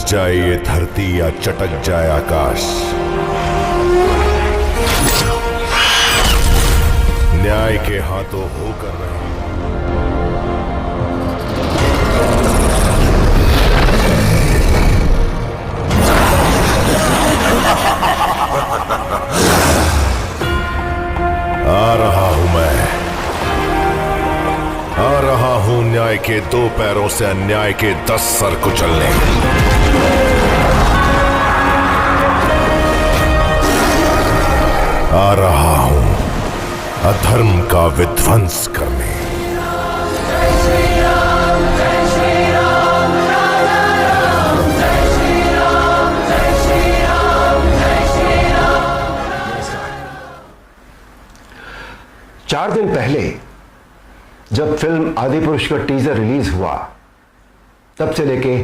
जाए ये धरती या चटक जाए आकाश, न्याय के हाथों होकर रहे। आ रहा हूं मैं, आ रहा हूं न्याय के 2 पैरों से अन्याय के 10 सर कुचलने। आ रहा हूं अधर्म का विध्वंस करने। चार दिन पहले जब फिल्म आदिपुरुष का टीजर रिलीज हुआ, तब से लेके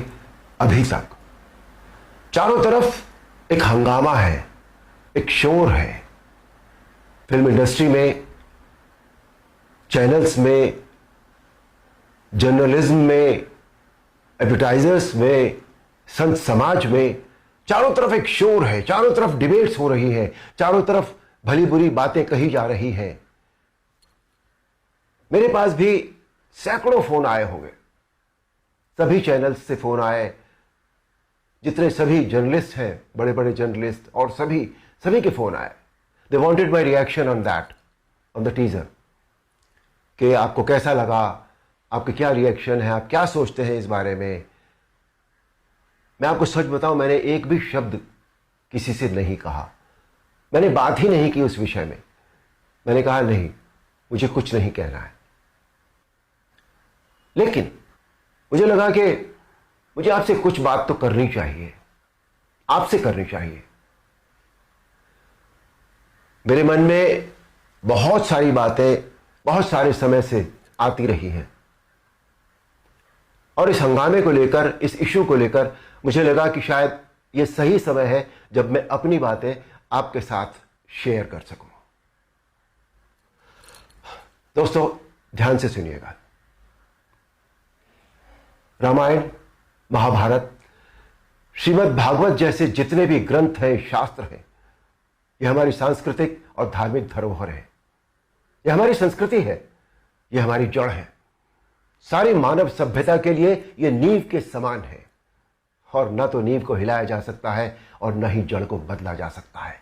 अभी तक चारों तरफ एक हंगामा है, एक शोर है। फिल्म इंडस्ट्री में, चैनल्स में, जर्नलिज्म में, एडवर्टाइजर्स में, संत समाज में, चारों तरफ एक शोर है। चारों तरफ डिबेट्स हो रही है, चारों तरफ भली बुरी बातें कही जा रही हैं। मेरे पास भी सैकड़ों फोन आए होंगे, सभी चैनल्स से फोन आए, जितने सभी जर्नलिस्ट हैं, बड़े बड़े जर्नलिस्ट, और सभी के फोन आए। They wanted my reaction on that, on the teaser, कि आपको कैसा लगा, आपके क्या रिएक्शन है, आप क्या सोचते हैं इस बारे में। मैं आपको सच बताऊं, मैंने एक भी शब्द किसी से नहीं कहा, मैंने बात ही नहीं की उस विषय में। मैंने कहा नहीं, मुझे कुछ नहीं कहना है। लेकिन मुझे लगा कि मुझे आपसे कुछ बात तो करनी चाहिए, आपसे करनी चाहिए। मेरे मन में बहुत सारी बातें बहुत सारे समय से आती रही हैं, और इस हंगामे को लेकर, इस इशू को लेकर मुझे लगा कि शायद यह सही समय है जब मैं अपनी बातें आपके साथ शेयर कर सकूं। दोस्तों, ध्यान से सुनिएगा। रामायण, महाभारत, श्रीमद् भागवत जैसे जितने भी ग्रंथ हैं, शास्त्र हैं, यह हमारी सांस्कृतिक और धार्मिक धरोहर है। यह हमारी संस्कृति है, यह हमारी जड़ है। सारी मानव सभ्यता के लिए यह नींव के समान है, और न तो नींव को हिलाया जा सकता है और न ही जड़ को बदला जा सकता है।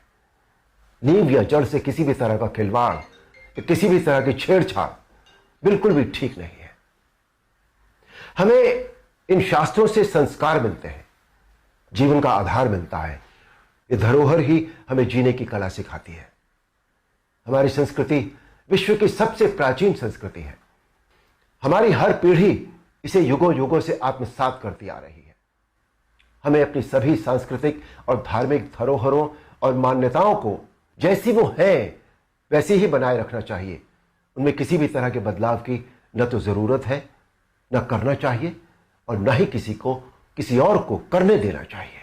नींव या जड़ से किसी भी तरह का खिलवाड़, किसी भी तरह की छेड़छाड़ बिल्कुल भी ठीक नहीं है। हमें इन शास्त्रों से संस्कार मिलते हैं, जीवन का आधार मिलता है। ये धरोहर ही हमें जीने की कला सिखाती है। हमारी संस्कृति विश्व की सबसे प्राचीन संस्कृति है। हमारी हर पीढ़ी इसे युगों युगों से आत्मसात करती आ रही है। हमें अपनी सभी सांस्कृतिक और धार्मिक धरोहरों और मान्यताओं को जैसी वो है वैसे ही बनाए रखना चाहिए। उनमें किसी भी तरह के बदलाव की न तो जरूरत है, न करना चाहिए, और न ही किसी और को करने देना चाहिए।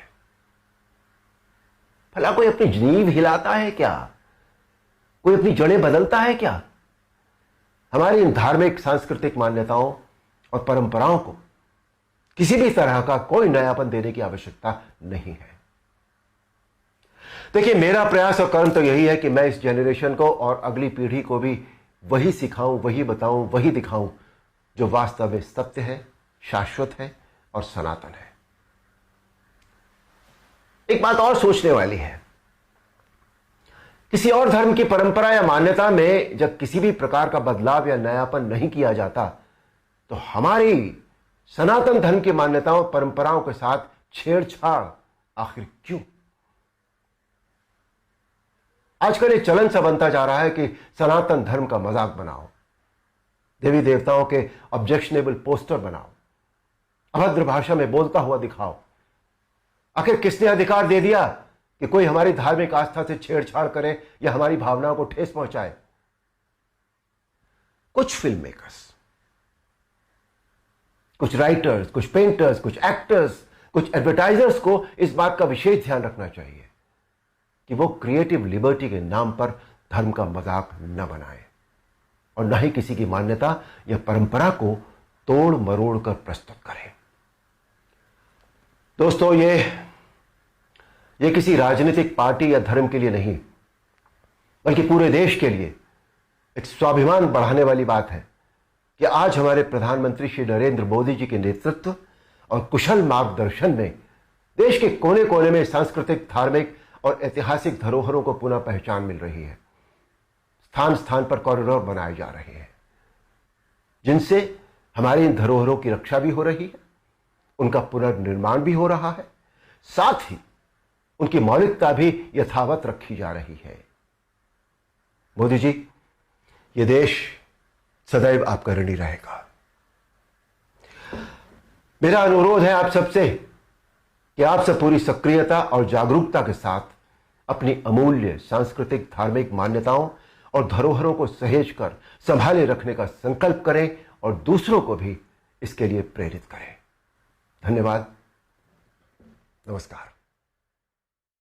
भला कोई अपनी नींव हिलाता है क्या? कोई अपनी जड़ें बदलता है क्या? हमारी इन धार्मिक सांस्कृतिक मान्यताओं और परंपराओं को किसी भी तरह का कोई नयापन देने की आवश्यकता नहीं है। देखिए, मेरा प्रयास और कर्म तो यही है कि मैं इस जनरेशन को और अगली पीढ़ी को भी वही सिखाऊं, वही बताऊं, वही दिखाऊं जो वास्तव में सत्य है, शाश्वत है और सनातन है। एक बात और सोचने वाली है, किसी और धर्म की परंपरा या मान्यता में जब किसी भी प्रकार का बदलाव या नयापन नहीं किया जाता, तो हमारी सनातन धर्म की मान्यताओं परंपराओं के साथ छेड़छाड़ आखिर क्यों? आजकल एक चलन सा बनता जा रहा है कि सनातन धर्म का मजाक बनाओ, देवी देवताओं के ऑब्जेक्शनेबल पोस्टर बनाओ, अभद्र भाषा में बोलता हुआ दिखाओ। आखिर किसने अधिकार दे दिया कि कोई हमारी धार्मिक आस्था से छेड़छाड़ करे या हमारी भावनाओं को ठेस पहुंचाए? कुछ फिल्म मेकर्स, कुछ राइटर्स, कुछ पेंटर्स, कुछ एक्टर्स, कुछ एडवर्टाइजर्स को इस बात का विशेष ध्यान रखना चाहिए कि वो क्रिएटिव लिबर्टी के नाम पर धर्म का मजाक न बनाए और न ही किसी की मान्यता या परंपरा को तोड़ मरोड़ कर प्रस्तुत करें। दोस्तों, ये किसी राजनीतिक पार्टी या धर्म के लिए नहीं, बल्कि पूरे देश के लिए एक स्वाभिमान बढ़ाने वाली बात है कि आज हमारे प्रधानमंत्री श्री नरेंद्र मोदी जी के नेतृत्व और कुशल मार्गदर्शन में देश के कोने कोने में सांस्कृतिक, धार्मिक और ऐतिहासिक धरोहरों को पुनः पहचान मिल रही है। स्थान स्थान पर कॉरिडोर बनाए जा रहे हैं, जिनसे हमारी इन धरोहरों की रक्षा भी हो रही है, उनका पुनर्निर्माण भी हो रहा है, साथ ही उनकी मौलिकता भी यथावत रखी जा रही है। मोदी जी, ये देश सदैव आपका ऋणी रहेगा। मेरा अनुरोध है आप सबसे कि आप सब पूरी सक्रियता और जागरूकता के साथ अपनी अमूल्य सांस्कृतिक, धार्मिक मान्यताओं और धरोहरों को सहेज कर संभाले रखने का संकल्प करें और दूसरों को भी इसके लिए प्रेरित करें। धन्यवाद। नमस्कार।